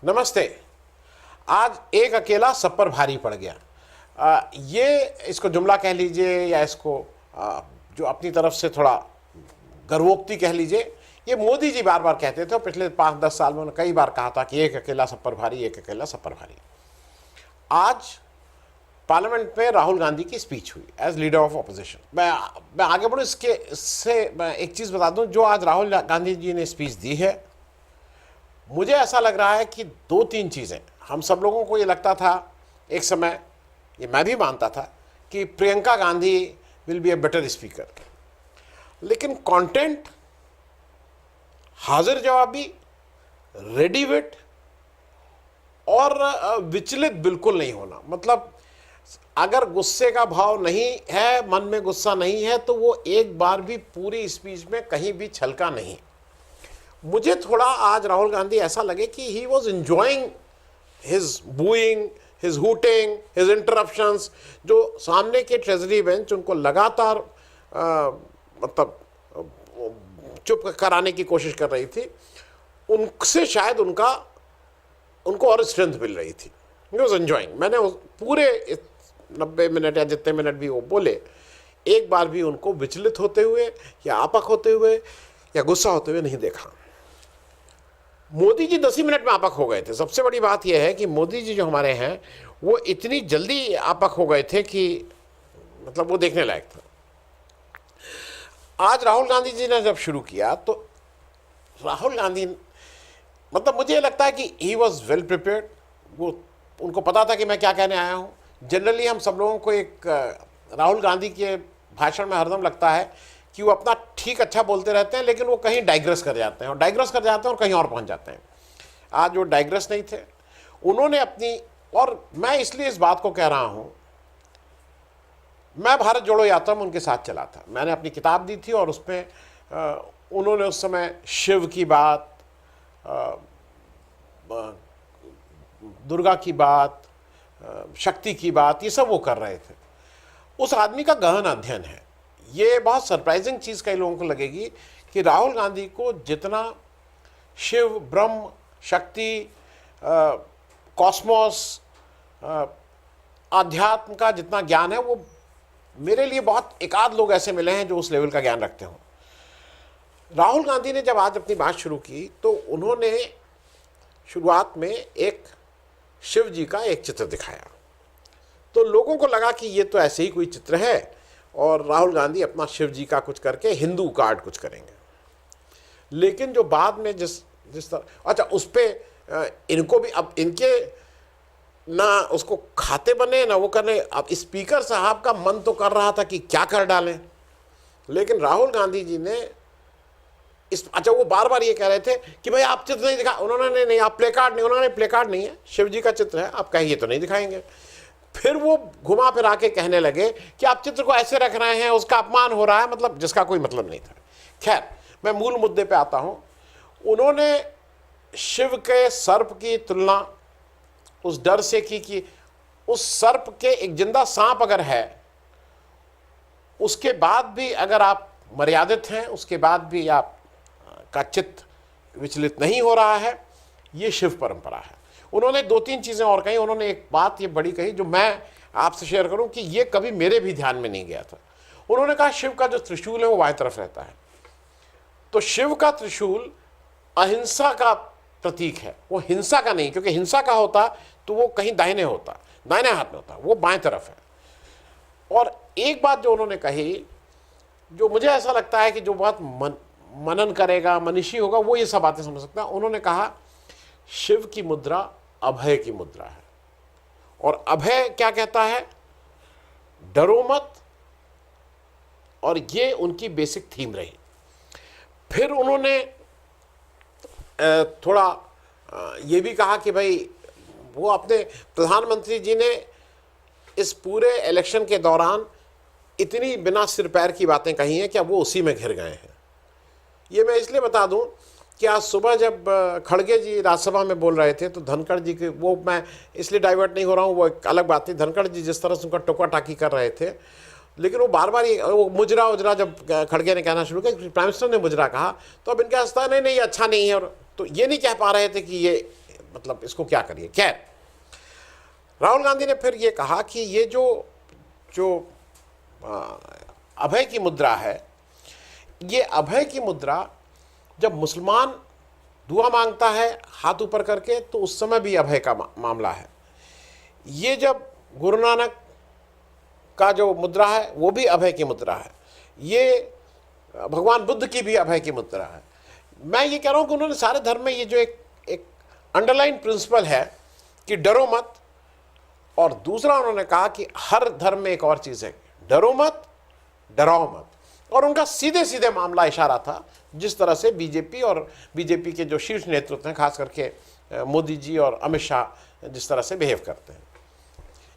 नमस्ते। आज एक अकेला सब पर भारी पड़ गया। ये इसको जुमला कह लीजिए या इसको जो अपनी तरफ से थोड़ा गर्वोक्ति कह लीजिए, ये मोदी जी बार बार कहते थे और पिछले 5-10 साल में उन्होंने कई बार कहा था कि एक अकेला सब पर भारी, एक अकेला सब पर भारी। आज पार्लियामेंट में राहुल गांधी की स्पीच हुई एज लीडर ऑफ ऑपोजिशन। मैं आगे बढ़ूँ इससे मैं एक चीज़ बता दूं, जो आज राहुल गांधी जी ने स्पीच दी है, मुझे ऐसा लग रहा है कि 2-3 चीज़ें, हम सब लोगों को ये लगता था एक समय, ये मैं भी मानता था कि Priyanka Gandhi will be a better speaker, लेकिन कंटेंट, हाजिर जवाबी, रेडी विट और विचलित बिल्कुल नहीं होना। मतलब अगर गुस्से का भाव नहीं है, मन में गुस्सा नहीं है, तो वो एक बार भी पूरी स्पीच में कहीं भी छलका नहीं। मुझे थोड़ा आज राहुल गांधी ऐसा लगे कि he was enjoying his booing, his hooting, his interruptions. जो सामने के ट्रेजरी बेंच उनको लगातार मतलब चुप कराने की कोशिश कर रही थी, उनसे शायद उनको और स्ट्रेंथ मिल रही थी। He was enjoying. मैंने पूरे 90 मिनट या जितने मिनट भी वो बोले, एक बार भी उनको विचलित होते हुए या आपक होते हुए या गुस्सा होते हुए नहीं देखा। मोदी जी 10 ही मिनट में आपक हो गए थे। सबसे बड़ी बात यह है कि मोदी जी जो हमारे हैं, वो इतनी जल्दी आपक हो गए थे कि मतलब वो देखने लायक था। आज राहुल गांधी जी ने जब शुरू किया तो राहुल गांधी, मतलब मुझे लगता है कि ही वॉज वेल प्रिपेयर्ड। वो उनको पता था कि मैं क्या कहने आया हूँ। जनरली हम सब लोगों को एक राहुल गांधी के भाषण में हरदम लगता है कि वो अपना ठीक अच्छा बोलते रहते हैं, लेकिन वो कहीं डाइग्रेस कर जाते हैं और डाइग्रेस कर जाते हैं और कहीं और पहुंच जाते हैं। आज वो डाइग्रेस नहीं थे, उन्होंने अपनी, और मैं इसलिए इस बात को कह रहा हूं, मैं भारत जोड़ो यात्रा में उनके साथ चला था। मैंने अपनी किताब दी थी और उसमें उन्होंने उस समय शिव की बात, दुर्गा की बात, शक्ति की बात, ये सब वो कर रहे थे। उस आदमी का गहन अध्ययन है। ये बहुत सरप्राइजिंग चीज़ कई लोगों को लगेगी कि राहुल गांधी को जितना शिव, ब्रह्म, शक्ति, कॉस्मोस, आध्यात्म का जितना ज्ञान है, वो मेरे लिए बहुत एकाध लोग ऐसे मिले हैं जो उस लेवल का ज्ञान रखते हों। राहुल गांधी ने जब आज अपनी बात शुरू की तो उन्होंने शुरुआत में एक शिव जी का एक चित्र दिखाया, तो लोगों को लगा कि ये तो ऐसे ही कोई चित्र है और राहुल गांधी अपना शिव जी का कुछ करके हिंदू कार्ड कुछ करेंगे। लेकिन जो बाद में जिस तरह, अच्छा, उस पर इनको भी, अब इनके ना उसको खाते बने ना वो करने। अब स्पीकर साहब का मन तो कर रहा था कि क्या कर डालें, लेकिन राहुल गांधी जी ने अच्छा, वो बार बार ये कह रहे थे कि भाई आप चित्र नहीं दिखा, उन्होंने नहीं, आप प्ले कार्ड नहीं, उन्होंने प्ले कार्ड नहीं है, शिव जी का चित्र है, आप कहिए तो नहीं दिखाएंगे। फिर वो घुमा फिर आके कहने लगे कि आप चित्र को ऐसे रख रहे हैं, उसका अपमान हो रहा है, मतलब जिसका कोई मतलब नहीं था। खैर, मैं मूल मुद्दे पे आता हूं। उन्होंने शिव के सर्प की तुलना उस डर से की कि उस सर्प के एक जिंदा सांप अगर है, उसके बाद भी अगर आप मर्यादित हैं, उसके बाद भी आप का चित्त विचलित नहीं हो रहा है, ये शिव परंपरा है। उन्होंने 2-3 चीज़ें और कही। उन्होंने एक बात ये बड़ी कही जो मैं आपसे शेयर करूं कि ये कभी मेरे भी ध्यान में नहीं गया था। उन्होंने कहा शिव का जो त्रिशूल है वो बाएं तरफ रहता है, तो शिव का त्रिशूल अहिंसा का प्रतीक है, वो हिंसा का नहीं, क्योंकि हिंसा का होता तो वो कहीं दाहिने होता, दाहिने हाथ में होता, वो बाएं तरफ है। और एक बात जो उन्होंने कही, जो मुझे ऐसा लगता है कि जो बात मनन करेगा, मनीषी होगा, वो ये सब बातें समझ सकता है। उन्होंने कहा शिव की मुद्रा अभय की मुद्रा है, और अभय क्या कहता है, डरो मत, और ये उनकी बेसिक थीम रही। फिर उन्होंने थोड़ा ये भी कहा कि भाई वो अपने प्रधानमंत्री जी ने इस पूरे इलेक्शन के दौरान इतनी बिना सिर पैर की बातें कही हैं, क्या वो उसी में घिर गए हैं। ये मैं इसलिए बता दूं कि आज सुबह जब खड़गे जी राज्यसभा में बोल रहे थे तो धनखड़ जी के, वो मैं इसलिए डाइवर्ट नहीं हो रहा हूँ, वो एक अलग बात थी। धनखड़ जी जिस तरह से उनका टोका टाकी कर रहे थे, लेकिन वो बार बार ये वो मुजरा उजरा जब खड़गे ने कहना शुरू किया, प्राइम मिनिस्टर ने मुजरा कहा, तो अब इनके हंसता नहीं नहीं अच्छा नहीं है, और तो ये नहीं कह पा रहे थे कि ये मतलब इसको क्या करिए। खैर, राहुल गांधी ने फिर ये कहा कि ये जो जो अभय की मुद्रा है, ये अभय की मुद्रा जब मुसलमान दुआ मांगता है हाथ ऊपर करके तो उस समय भी अभय का मामला है। ये जब गुरु नानक का जो मुद्रा है वो भी अभय की मुद्रा है। ये भगवान बुद्ध की भी अभय की मुद्रा है। मैं ये कह रहा हूँ कि उन्होंने सारे धर्म में ये जो एक अंडरलाइन प्रिंसिपल है कि डरो मत, और दूसरा उन्होंने कहा कि हर धर्म में एक और चीज़ है, डरो मत डराओ मत। और उनका सीधे सीधे मामला इशारा था जिस तरह से बीजेपी और बीजेपी के जो शीर्ष नेतृत्व हैं, खास करके मोदी जी और अमित शाह जिस तरह से बिहेव करते हैं।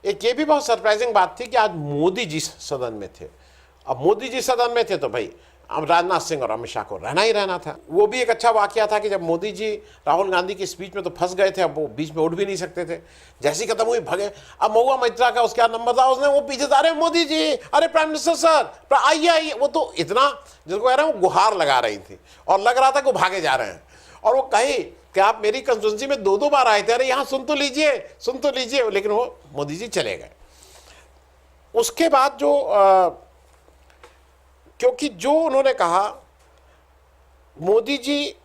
एक ये भी बहुत सरप्राइजिंग बात थी कि आज मोदी जी सदन में थे। अब मोदी जी सदन में थे तो भाई अब राजनाथ सिंह और अमित शाह को रहना ही रहना था। वो भी एक अच्छा वाकया था कि जब मोदी जी राहुल गांधी की स्पीच में तो फंस गए थे, अब वो बीच में उठ भी नहीं सकते थे, जैसी खत्म हुई भगे। अब महुआ मैत्रा का उसका नंबर था, उसने वो पीछे था, अरे मोदी जी, अरे प्राइम मिनिस्टर सर आइए आइए। वो तो इतना जिसको कह रहे हैं वो गुहार लगा रही थी और लग रहा था कि वो भागे जा रहे हैं। और वो कही कि आप मेरी कंस्टिट्यूंसी में 2-2 बार आए थे, अरे यहाँ सुन तो लीजिए सुन तो लीजिए, लेकिन वो मोदी जी चले गए। उसके बाद जो क्योंकि जो उन्होंने कहा मोदी जी,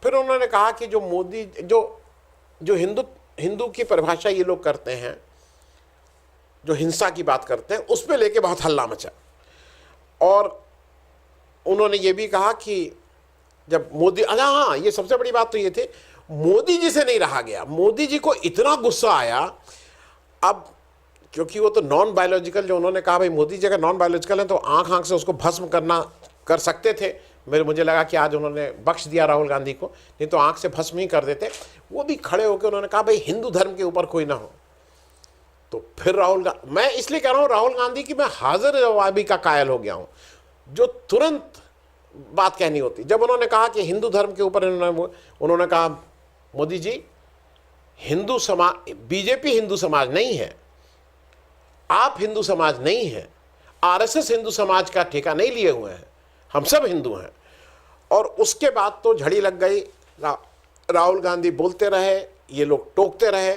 फिर उन्होंने कहा कि जो मोदी जो हिंदू की परिभाषा ये लोग करते हैं, जो हिंसा की बात करते हैं, उस पर लेके बहुत हल्ला मचा। और उन्होंने ये भी कहा कि जब मोदी, हाँ ये सबसे बड़ी बात तो ये थी, मोदी जी से नहीं रहा गया। मोदी जी को इतना गुस्सा आया, अब क्योंकि वो तो नॉन बायोलॉजिकल, जो उन्होंने कहा भाई मोदी जी अगर नॉन बायोलॉजिकल है तो आंख से उसको भस्म कर सकते थे। मुझे लगा कि आज उन्होंने बख्श दिया राहुल गांधी को, नहीं तो आंख से भस्म ही कर देते। वो भी खड़े होकर उन्होंने कहा भाई हिंदू धर्म के ऊपर कोई ना हो। तो फिर मैं इसलिए कह रहा हूँ राहुल गांधी की मैं हाजिर जवाबी का कायल हो गया हूँ, जो तुरंत बात कहनी होती। जब उन्होंने कहा कि हिंदू धर्म के ऊपर, उन्होंने कहा मोदी जी, हिंदू समाज, बीजेपी हिंदू समाज नहीं है, आप हिंदू समाज नहीं हैं, आरएसएस हिंदू समाज का ठेका नहीं लिए हुए हैं, हम सब हिंदू हैं। और उसके बाद तो झड़ी लग गई। राहुल गांधी बोलते रहे, ये लोग टोकते रहे।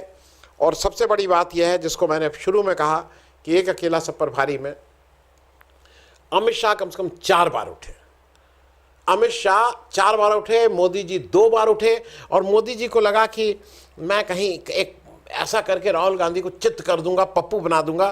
और सबसे बड़ी बात यह है जिसको मैंने शुरू में कहा कि एक अकेला सब पर भारी में अमित शाह कम से कम 4 बार उठे। अमित शाह 4 बार उठे, मोदी जी 2 बार उठे। और मोदी जी को लगा कि मैं कहीं एक ऐसा करके राहुल गांधी को चित्त कर दूंगा, पप्पू बना दूंगा।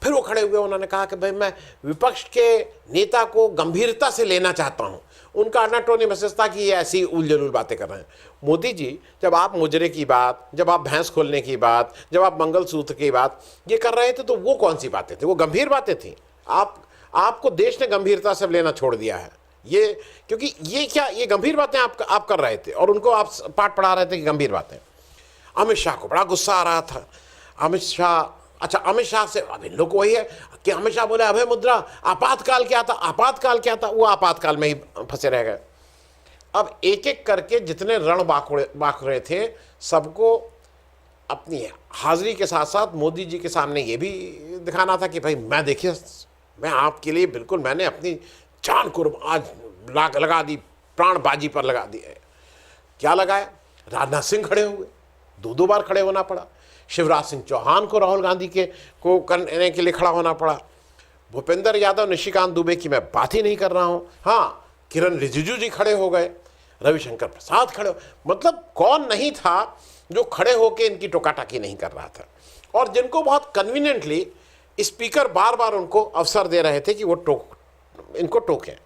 फिर वो खड़े हुए, उन्होंने कहा कि भाई मैं विपक्ष के नेता को गंभीरता से लेना चाहता हूं। उनका अनाटोनी मैसेज था कि ये ऐसी उलझुल बातें कर रहे हैं। मोदी जी, जब आप मुजरे की बात, जब आप भैंस खोलने की बात, जब आप मंगलसूत्र की बात ये कर रहे थे तो वो कौन सी बातें थी? वो गंभीर बातें थी। आपको देश ने गंभीरता से लेना छोड़ दिया है। ये क्योंकि ये गंभीर बातें आप कर रहे थे और उनको आप पाठ पढ़ा रहे थे कि गंभीर बातें। अमित शाह को बड़ा गुस्सा आ रहा था। अमित शाह से अब इन लोग को वही है कि अमित शाह बोले अभय मुद्रा, आपातकाल क्या था, आपातकाल क्या था, वो आपातकाल में ही फंसे रह गए। अब एक एक करके जितने रण बांक रहे थे, सबको अपनी हाजिरी के साथ साथ मोदी जी के सामने ये भी दिखाना था कि भाई मैं देखिए, मैं आपके लिए बिल्कुल, मैंने अपनी जान आज लगा दी, प्राण बाजी पर लगा दी है। क्या लगाया? राजनाथ सिंह खड़े हुए, 2 बार खड़े होना पड़ा। शिवराज सिंह चौहान को राहुल गांधी को करने के लिए खड़ा होना पड़ा। भूपेंद्र यादव, निशिकांत दुबे की मैं बात ही नहीं कर रहा हूं। हाँ, किरण रिजिजू जी खड़े हो गए, रविशंकर प्रसाद खड़े हो, मतलब कौन नहीं था जो खड़े होकर इनकी टोकाटाकी नहीं कर रहा था। और जिनको बहुत कन्वीनियंटली स्पीकर बार बार उनको अवसर दे रहे थे कि वो इनको टोकें।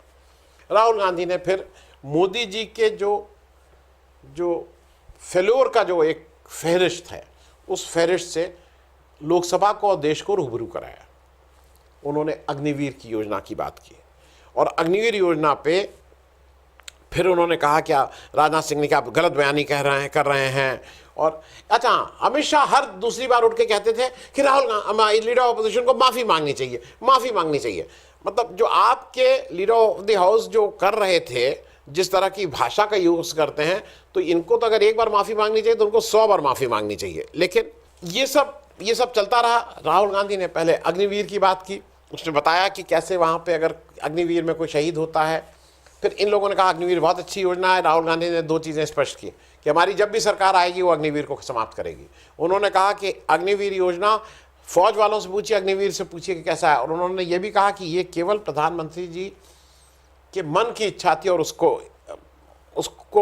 राहुल गांधी ने फिर मोदी जी के जो फेल्योर का जो एक फहरिस्त है, उस फहरिस्त से लोकसभा को और देश को रूबरू कराया। उन्होंने अग्निवीर की योजना की बात की और अग्निवीर योजना पे फिर उन्होंने कहा क्या, राजनाथ सिंह ने क्या गलत बयानी कर रहे हैं। और अच्छा, अमित शाह हर दूसरी बार उठ के कहते थे कि राहुल लीडर ऑफ अपोजिशन को माफ़ी मांगनी चाहिए। मतलब जो आपके लीडर ऑफ द हाउस जो कर रहे थे, जिस तरह की भाषा का यूज़ करते हैं, तो इनको तो अगर एक बार माफ़ी मांगनी चाहिए तो उनको 100 बार माफ़ी मांगनी चाहिए। लेकिन ये सब चलता रहा। राहुल गांधी ने पहले अग्निवीर की बात की, उसने बताया कि कैसे वहाँ पे अगर अग्निवीर में कोई शहीद होता है। फिर इन लोगों ने कहा अग्निवीर बहुत अच्छी योजना है। राहुल गांधी ने 2 चीज़ें स्पष्ट की कि हमारी जब भी सरकार आएगी वो अग्निवीर को समाप्त करेगी। उन्होंने कहा कि अग्निवीर योजना फौज वालों से पूछिए, अग्निवीर से पूछिए कि कैसा है। और उन्होंने ये भी कहा कि ये केवल प्रधानमंत्री जी के मन की इच्छा थी और उसको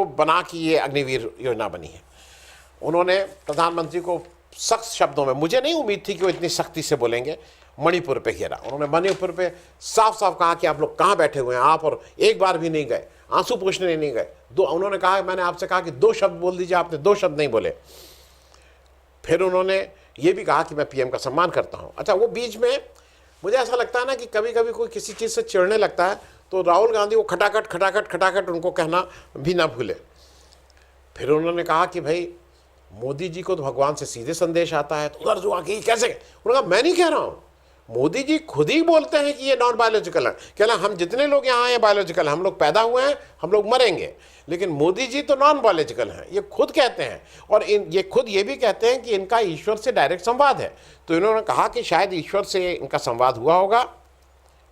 बना कि ये अग्निवीर योजना बनी है। उन्होंने प्रधानमंत्री को सख्त शब्दों में, मुझे नहीं उम्मीद थी कि वो इतनी सख्ती से बोलेंगे, मणिपुर पे घेरा। उन्होंने मणिपुर पे साफ साफ कहा कि आप लोग कहाँ बैठे हुए हैं आप, और एक बार भी नहीं गए, आंसू पोंछने नहीं गए। उन्होंने कहा, मैंने आपसे कहा कि 2 शब्द बोल दीजिए, आपने 2 शब्द नहीं बोले। फिर उन्होंने ये भी कहा कि मैं पीएम का सम्मान करता हूँ। अच्छा, वो बीच में मुझे ऐसा लगता है ना कि कभी कभी कोई किसी चीज़ से चिढ़ने लगता है तो राहुल गांधी वो खटाखट खटाखट खटाखट उनको कहना भी ना भूले। फिर उन्होंने कहा कि भाई मोदी जी को तो भगवान से सीधे संदेश आता है, तो उधर जो आके कैसे, उन्होंने कहा मैं नहीं कह रहा हूँ, मोदी जी खुद ही बोलते हैं कि ये नॉन बायोलॉजिकल है। कहना हम जितने लोग यहाँ आए हैं बायोलॉजिकल, हम लोग पैदा हुए हैं, हम लोग मरेंगे, लेकिन मोदी जी तो नॉन बायोलॉजिकल हैं, ये खुद कहते हैं। और ये खुद ये भी कहते हैं कि इनका ईश्वर से डायरेक्ट संवाद है। तो इन्होंने कहा कि शायद ईश्वर से इनका संवाद हुआ होगा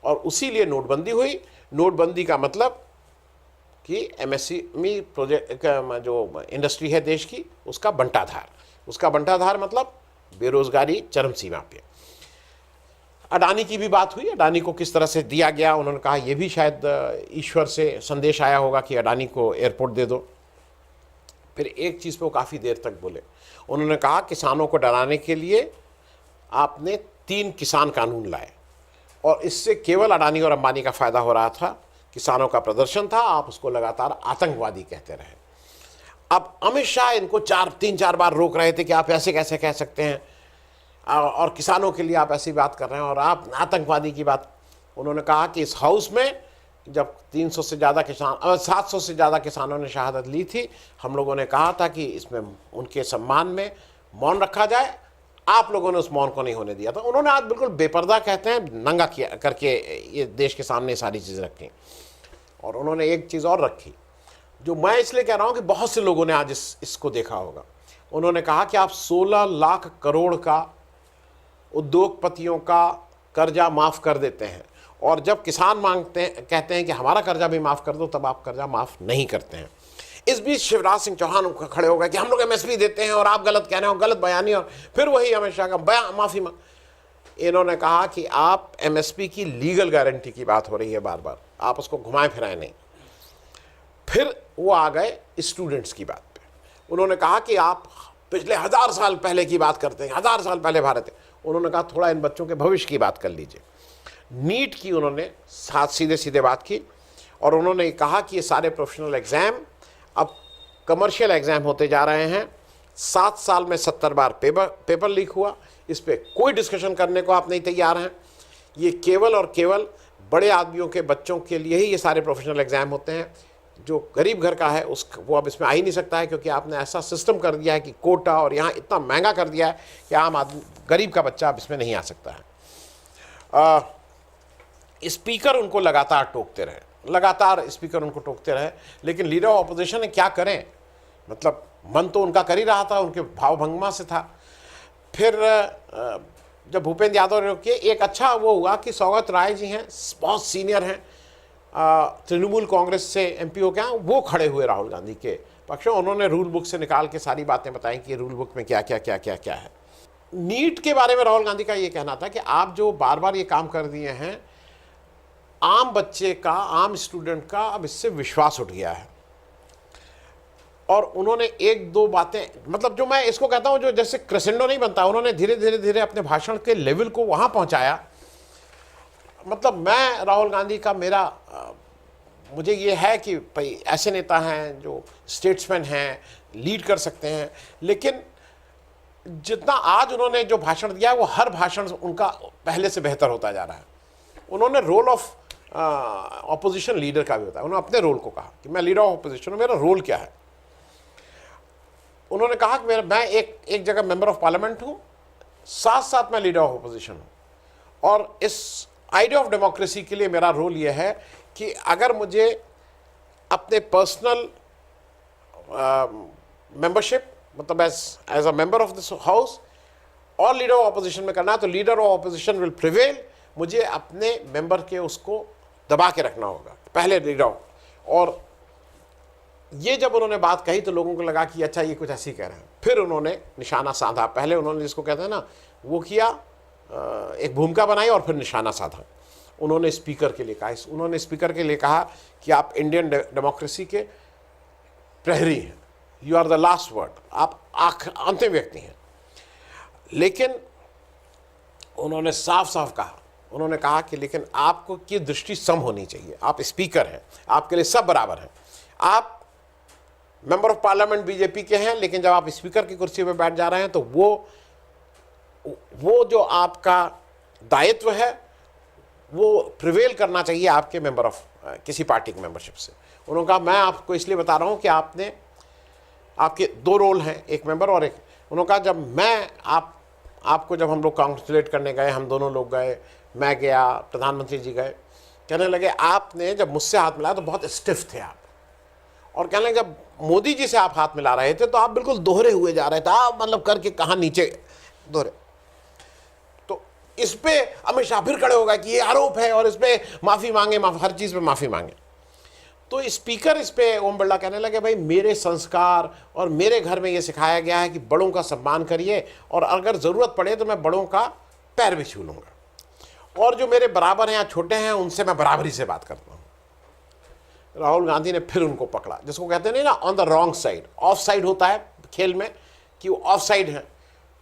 और उसी लिए नोटबंदी हुई। नोटबंदी का मतलब कि एमएसएमई प्रोजेक्ट का जो इंडस्ट्री है देश की, उसका बंटाधार मतलब बेरोजगारी चरम सीमा पे। अडानी की भी बात हुई, अडानी को किस तरह से दिया गया। उन्होंने कहा यह भी शायद ईश्वर से संदेश आया होगा कि अडानी को एयरपोर्ट दे दो। फिर एक चीज़ पे वो काफ़ी देर तक बोले, उन्होंने कहा किसानों को डराने के लिए आपने 3 किसान कानून लाए और इससे केवल अडानी और अंबानी का फ़ायदा हो रहा था, किसानों का प्रदर्शन था, आप उसको लगातार आतंकवादी कहते रहे। अब अमित शाह इनको 3-4 बार रोक रहे थे कि आप ऐसे कैसे कह सकते हैं और किसानों के लिए आप ऐसी बात कर रहे हैं और आप आतंकवादी की बात। उन्होंने कहा कि इस हाउस में जब 300 से ज़्यादा किसान 700 से ज़्यादा किसानों ने शहादत ली थी, हम लोगों ने कहा था कि इसमें उनके सम्मान में मौन रखा जाए, आप लोगों ने उस मौन को नहीं होने दिया। तो उन्होंने आज बिल्कुल बेपर्दा कहते हैं नंगा किया करके ये देश के सामने सारी चीज़ें रखी। और उन्होंने एक चीज़ और रखी जो मैं इसलिए कह रहा हूँ कि बहुत से लोगों ने आज इसको देखा होगा। उन्होंने कहा कि आप 16 लाख करोड़ का उद्योगपतियों का कर्जा माफ़ कर देते हैं और जब किसान कहते हैं कि हमारा कर्जा भी माफ़ कर दो, तब आप कर्जा माफ़ नहीं करते हैं। इस बीच शिवराज सिंह चौहान खड़े हो गए कि हम लोग एमएसपी देते हैं और आप गलत कह रहे हो, गलत बयानी। और फिर वही अमित शाह का माफ़ी मांग। इन्होंने कहा कि आप एमएसपी की लीगल गारंटी की बात हो रही है बार बार, आप उसको घुमाए फिराए नहीं। फिर वो आ गए स्टूडेंट्स की बात पे। उन्होंने कहा कि आप पिछले 1000 साल पहले की बात करते हैं, 1000 साल पहले भारत है। उन्होंने कहा थोड़ा इन बच्चों के भविष्य की बात कर लीजिए। नीट की उन्होंने सीधे बात की और उन्होंने कहा कि ये सारे प्रोफेशनल एग्ज़ाम अब कमर्शियल एग्ज़ाम होते जा रहे हैं। 7 साल में 70 बार पेपर लीक हुआ, इस पर कोई डिस्कशन करने को आप नहीं तैयार हैं। ये केवल और केवल बड़े आदमियों के बच्चों के लिए ही ये सारे प्रोफेशनल एग्ज़ाम होते हैं। जो गरीब घर का है वो अब इसमें आ ही नहीं सकता है, क्योंकि आपने ऐसा सिस्टम कर दिया है कि कोटा और यहाँ इतना महंगा कर दिया है कि आम आदमी गरीब का बच्चा अब इसमें नहीं आ सकता है। स्पीकर उनको लगातार टोकते रहे, लेकिन लीडर ऑफ अपोजिशन ने क्या करें, मतलब मन तो उनका कर ही रहा था, उनके भावभंगिमा से था। फिर जब भूपेंद्र यादव ने किए, एक अच्छा वो हुआ कि सौगत राय जी हैं, बहुत सीनियर हैं, तृणमूल कांग्रेस से एमपी हो गया, वो खड़े हुए राहुल गांधी के पक्ष में। उन्होंने रूल बुक से निकाल के सारी बातें बताई कि रूल बुक में क्या क्या है। नीट के बारे में राहुल गांधी का ये कहना था कि आप जो बार बार ये काम कर दिए हैं, आम बच्चे का, आम स्टूडेंट का अब इससे विश्वास उठ गया है। और उन्होंने 1-2 बातें, मतलब जो मैं इसको कहता हूं, जो जैसे क्रेसेंडो नहीं बनता, उन्होंने धीरे धीरे अपने भाषण के लेवल को वहां पहुंचाया। मतलब मैं राहुल गांधी का मुझे ये है कि भाई ऐसे नेता हैं जो स्टेट्समैन हैं, लीड कर सकते हैं, लेकिन जितना आज उन्होंने जो भाषण दिया है वो हर भाषण उनका पहले से बेहतर होता जा रहा है। उन्होंने रोल ऑफ ऑपोजिशन लीडर का भी होता है, उन्होंने अपने रोल को कहा कि मैं लीडर ऑफ ऑपोजिशन हूँ, मेरा रोल क्या है। उन्होंने कहा कि मैं एक जगह मेंबर ऑफ पार्लियामेंट हूँ, साथ साथ मैं लीडर ऑफ ऑपोजिशन हूँ, और इस आइडिया ऑफ डेमोक्रेसी के लिए मेरा रोल यह है कि अगर मुझे अपने पर्सनल मेंबरशिप, मतलब as a member of this house और लीडर ऑफ ऑपोजिशन में करना है, तो leader of opposition will prevail. मुझे अपने मेंबर के उसको दबा के रखना होगा, पहले लीडर। और ये जब उन्होंने बात कही तो लोगों को लगा कि अच्छा ये कुछ ऐसे ही कह रहे हैं। फिर उन्होंने निशाना साधा। पहले उन्होंने जिसको कहते हैं ना वो किया, एक भूमिका बनाई और फिर निशाना साधा। उन्होंने स्पीकर के लिए कहा, उन्होंने स्पीकर के लिए कहा कि आप इंडियन डेमोक्रेसी के प्रहरी हैं, you are the last word, आप अंतिम व्यक्ति हैं। लेकिन उन्होंने साफ साफ कहा, उन्होंने कहा कि लेकिन आपको की दृष्टि सम होनी चाहिए, आप स्पीकर हैं, आपके लिए सब बराबर हैं। आप मेंबर ऑफ पार्लियामेंट बीजेपी के हैं, लेकिन जब आप स्पीकर की कुर्सी पर बैठ जा रहे हैं तो वो जो आपका दायित्व है वो प्रिवेल करना चाहिए आपके मेंबर ऑफ किसी पार्टी की मेंबरशिप से। उन्होंने कहा मैं आपको इसलिए बता रहा हूं कि आपके दो रोल हैं, एक मेंबर और एक। उन्होंने कहा जब मैं आपको जब हम लोग कॉन्ग्रेचुलेट करने गए, हम दोनों लोग गए, मैं गया, प्रधानमंत्री जी गए, कहने लगे आपने जब मुझसे हाथ मिलाया तो बहुत स्टिफ थे आप, और कहने लगे जब मोदी जी से आप हाथ मिला रहे थे तो आप बिल्कुल दोहरे हुए जा रहे थे, आप मतलब करके कहाँ नीचे दोहरे। तो इस पे अमित शाह फिर खड़े हो गए कि ये आरोप है और इस पे माफ़ी मांगे, हर चीज़ पे माफ़ी मांगे। तो स्पीकर इस पे ओम बिरला कहने लगे भाई मेरे संस्कार और मेरे घर में ये सिखाया गया है कि बड़ों का सम्मान करिए, और अगर ज़रूरत पड़े तो मैं बड़ों का पैर भी छू लूँगा, और जो मेरे बराबर हैं या छोटे हैं उनसे मैं बराबरी से बात करता हूँ। राहुल गांधी ने फिर उनको पकड़ा, जिसको कहते हैं ना on the wrong side, of side होता है खेल में कि वो ऑफ साइड है,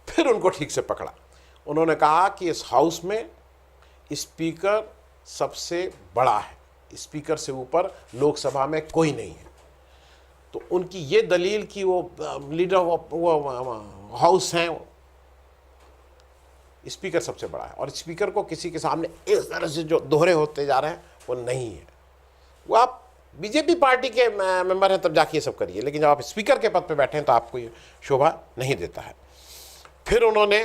फिर उनको ठीक से पकड़ा। उन्होंने कहा कि इस हाउस में स्पीकर सबसे बड़ा है, स्पीकर से ऊपर लोकसभा में कोई नहीं है। तो उनकी ये दलील कि वो लीडर ऑफ वो हाउस हैं, स्पीकर सबसे बड़ा है, और स्पीकर को किसी के सामने इस तरह से जो दोहरे होते जा रहे हैं वो नहीं है। वो आप बीजेपी पार्टी के मेंबर हैं तब जाके ये सब करिए, लेकिन जब आप स्पीकर के पद पे बैठे हैं तो आपको ये शोभा नहीं देता है। फिर उन्होंने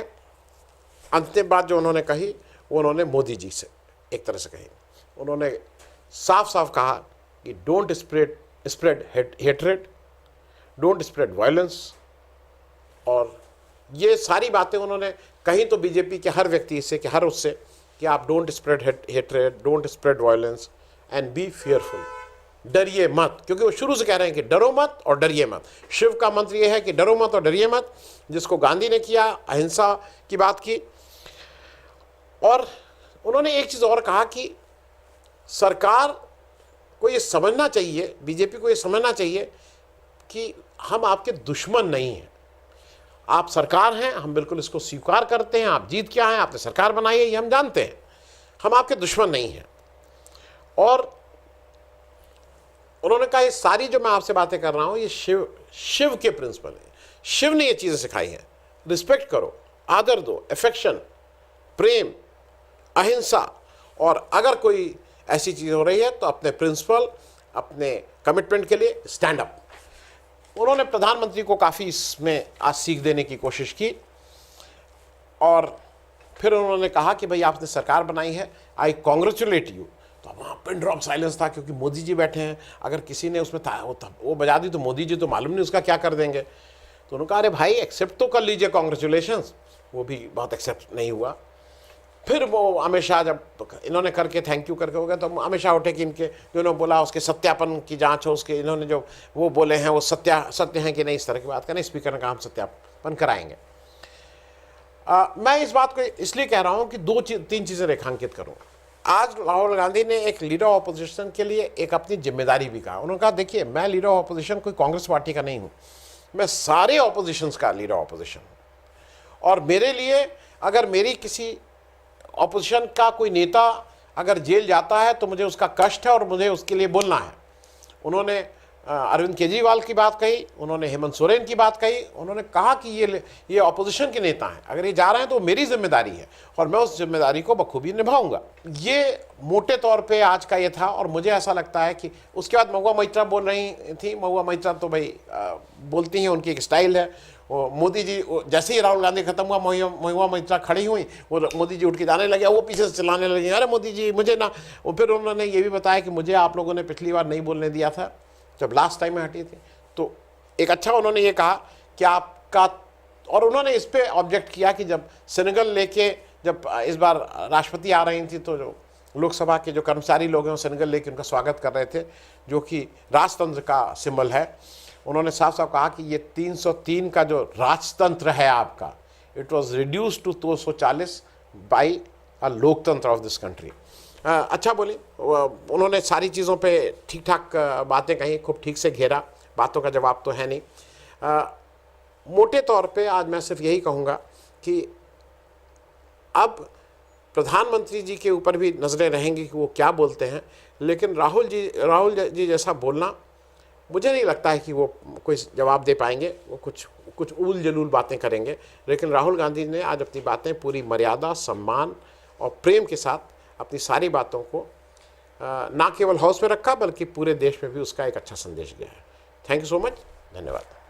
अंतिम बात जो उन्होंने कही वो उन्होंने मोदी जी से एक तरह से कही। उन्होंने साफ साफ कहा कि don't spread hatred, don't spread violence, और ये सारी बातें उन्होंने कहीं तो बीजेपी के हर व्यक्ति से कि हर उससे कि आप don't spread hatred, don't spread violence and B fearful, डरिए मत, क्योंकि वो शुरू से कह रहे हैं कि डरो मत और डरिए मत। शिव का मंत्र ये है कि डरो मत और डरिए मत, जिसको गांधी ने किया, अहिंसा की बात की। और उन्होंने एक चीज़ और कहा कि सरकार को ये समझना चाहिए, बीजेपी को ये समझना चाहिए कि हम आपके दुश्मन नहीं हैं, आप सरकार हैं, हम बिल्कुल इसको स्वीकार करते हैं, आप जीत क्या हैं, आपने सरकार बनाई है ये हम जानते हैं, हम आपके दुश्मन नहीं हैं। और उन्होंने कहा ये सारी जो मैं आपसे बातें कर रहा हूं ये शिव के प्रिंसिपल है, शिव ने ये चीज़ें सिखाई हैं, रिस्पेक्ट करो, आदर दो, अफेक्शन, प्रेम, अहिंसा, और अगर कोई ऐसी चीज़ हो रही है तो अपने प्रिंसिपल, अपने कमिटमेंट के लिए स्टैंड अप। उन्होंने प्रधानमंत्री को काफ़ी इसमें आज सीख देने की कोशिश की, और फिर उन्होंने कहा कि भाई आपने सरकार बनाई है, आई कॉन्ग्रेचुलेट यू। तो वहाँ पिन ड्रॉप साइलेंस था, क्योंकि मोदी जी बैठे हैं, अगर किसी ने उसमें वो बजा दी तो मोदी जी तो मालूम नहीं उसका क्या कर देंगे। तो उन्होंने कहा अरे भाई एक्सेप्ट तो कर लीजिए कॉन्ग्रेचुलेशंस, वो भी बहुत एक्सेप्ट नहीं हुआ। फिर वो अमित शाह जब इन्होंने करके थैंक यू करके हो गया तो अमित शाह उठे कि इनके जो इन्होंने बोला उसके सत्यापन की जांच हो, उसके इन्होंने जो वो बोले हैं वो सत्य हैं कि नहीं, इस तरह की बात करें। स्पीकर ने कहा हम सत्यापन कराएंगे। मैं इस बात को इसलिए कह रहा हूँ कि तीन चीज़ें रेखांकित करूँ। आज राहुल गांधी ने एक लीडर ऑफ अपोजिशन के लिए एक अपनी जिम्मेदारी भी कहा। उन्होंने कहा देखिए मैं लीडर ऑफ अपोजिशन कोई कांग्रेस पार्टी का नहीं हूँ, मैं सारे ऑपोजिशंस का लीडर ऑफ अपोजिशन हूँ, और मेरे लिए अगर मेरी किसी ऑपोजिशन का कोई नेता अगर जेल जाता है तो मुझे उसका कष्ट है और मुझे उसके लिए बोलना है। उन्होंने अरविंद केजरीवाल की बात कही, उन्होंने हेमंत सोरेन की बात कही, उन्होंने कहा कि ये ऑपोजिशन के नेता हैं, अगर ये जा रहे हैं तो मेरी जिम्मेदारी है और मैं उस जिम्मेदारी को बखूबी निभाऊंगा। ये मोटे तौर पे आज का ये था, और मुझे ऐसा लगता है कि उसके बाद महुआ मोइत्रा बोल रही थी। महुआ मोइत्रा तो भाई बोलती हैं, उनकी एक स्टाइल है। वो मोदी जी जैसे ही राहुल गांधी खत्म हुआ, महुआ मोइत्रा खड़ी हुई, वो मोदी जी उठ के जाने लगे, वो पीछे से चिल्लाने लगे अरे मोदी जी मुझे ना। और फिर उन्होंने ये भी बताया कि मुझे आप लोगों ने पिछली बार नहीं बोलने दिया था जब लास्ट टाइम में हटी थी। तो एक अच्छा उन्होंने ये कहा कि आपका, और उन्होंने इस पे ऑब्जेक्ट किया कि जब सेनेगल लेके जब इस बार राष्ट्रपति आ रही थी तो जो लोकसभा के जो कर्मचारी लोग हैं वो सेनेगल लेके उनका स्वागत कर रहे थे, जो कि राजतंत्र का सिंबल है। उन्होंने साफ साफ कहा कि ये 303 का जो राजतंत्र है आपका, it was reduce to 240 by a लोकतंत्र ऑफ दिस कंट्री। अच्छा बोली, उन्होंने सारी चीज़ों पे ठीक ठाक बातें कही, खूब ठीक से घेरा, बातों का जवाब तो है नहीं। मोटे तौर पे आज मैं सिर्फ यही कहूँगा कि अब प्रधानमंत्री जी के ऊपर भी नज़रें रहेंगी कि वो क्या बोलते हैं, लेकिन राहुल जी जैसा बोलना मुझे नहीं लगता है कि वो कोई जवाब दे पाएंगे। वो कुछ ऊल जलूल बातें करेंगे, लेकिन राहुल गांधी ने आज अपनी बातें पूरी मर्यादा, सम्मान और प्रेम के साथ अपनी सारी बातों को ना केवल हाउस में रखा, बल्कि पूरे देश में भी उसका एक अच्छा संदेश गया है। थैंक यू सो मच, धन्यवाद।